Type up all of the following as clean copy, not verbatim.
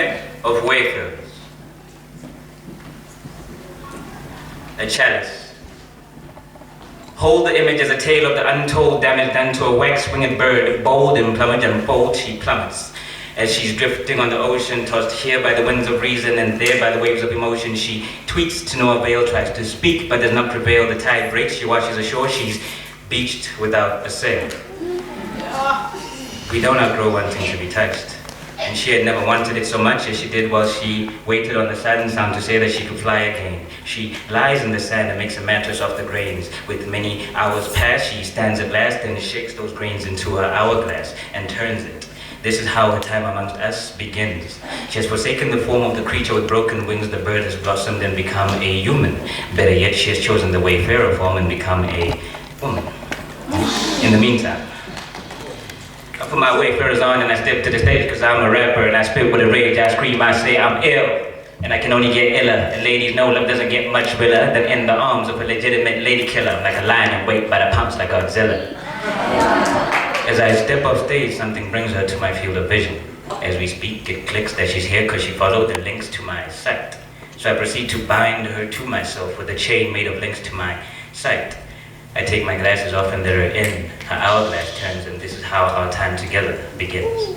bed of wayfarers. A chalice. Hold the image as a tale of the untold damage done to a wax-winged bird, bold in plumage and bold she plummets. As she's drifting on the ocean, tossed here by the winds of reason and there by the waves of emotion, she tweets to no avail, tries to speak but does not prevail. The tide breaks, she washes ashore, she's beached without a sail. We don't outgrow wanting to be touched, and she had never wanted it so much as she did while she waited on the sudden sound to say that she could fly again. She lies in the sand and makes a mattress of the grains. With many hours past, she stands at last and shakes those grains into her hourglass and turns it. This is how her time amongst us begins. She has forsaken the form of the creature with broken wings. The bird has blossomed and become a human. Better yet, she has chosen the wayfarer form and become a woman. In the meantime, I put my wayfarers on and I step to the stage because I'm a rapper and I spit with a rage. I scream, I say I'm ill, and I can only get iller. And ladies know love doesn't get much realer than in the arms of a legitimate lady killer, like a lion in wait by the pumps like Godzilla. As I step off stage, something brings her to my field of vision. As we speak, it clicks that she's here because she followed the links to my site. So I proceed to bind her to myself with a chain made of links to my site. I take my glasses off and they're in. Her hourglass turns, and this is how our time together begins.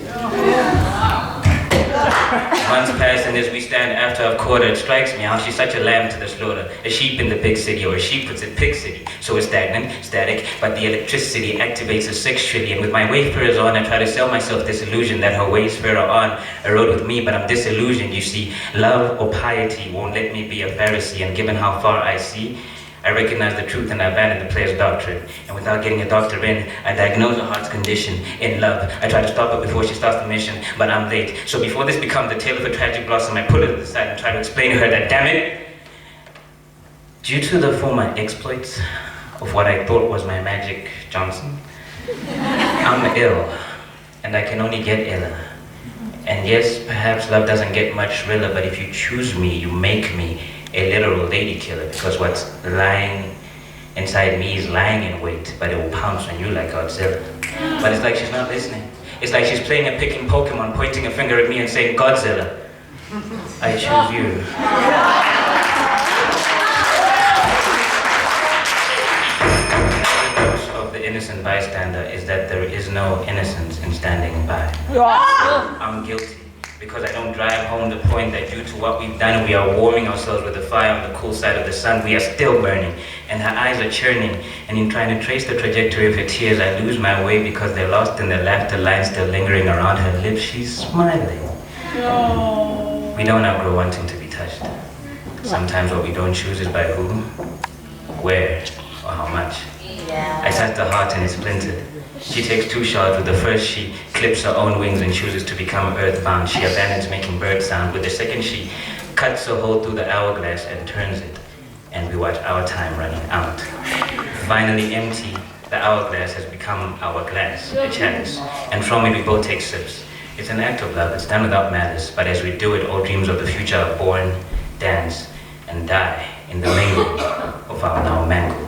Months pass, and as we stand after I've caught her, it strikes me how she's such a lamb to the slaughter. A sheep in the big city, or a sheep puts it pig city. So it's stagnant, static, but the electricity activates a 6 trillion. With my wayfarers on, I try to sell myself this illusion that her wayfarer on a road with me, but I'm disillusioned. You see, love or piety won't let me be a Pharisee, and given how far I see, I recognize the truth and I abandon the player's doctrine. And without getting a doctor in, I diagnose her heart's condition in love. I try to stop her before she starts the mission, but I'm late. So before this becomes the tale of a tragic blossom, I pull her to the side and try to explain to her that, damn it, due to the former exploits of what I thought was my Magic Johnson, I'm ill, and I can only get iller. And yes, perhaps love doesn't get much realer, but if you choose me, you make me a literal lady killer, because what's lying inside me is lying in wait, but it will pounce on you like Godzilla. But it's like she's not listening. It's like she's playing a picking Pokemon, pointing a finger at me and saying, Godzilla, I choose you. The paradox of the innocent bystander is that there is no innocence in standing by. I'm guilty, because I don't drive home the point that due to what we've done, we are warming ourselves with the fire on the cool side of the sun. We are still burning, and her eyes are churning, and in trying to trace the trajectory of her tears, I lose my way because they're lost in the laughter lines still lingering around her lips. She's smiling. No. We don't outgrow wanting to be touched. Sometimes what we don't choose is by whom, where, or how much. I touch the heart and it's splintered. She takes 2 shots. With the first, she clips her own wings and chooses to become earthbound. She abandons making bird sound. With the second, she cuts a hole through the hourglass and turns it. And we watch our time running out. Finally empty, the hourglass has become our glass, a chalice. And from it, we both take sips. It's an act of love. It's done without malice. But as we do it, all dreams of the future are born, dance, and die in the mingle of our now mangled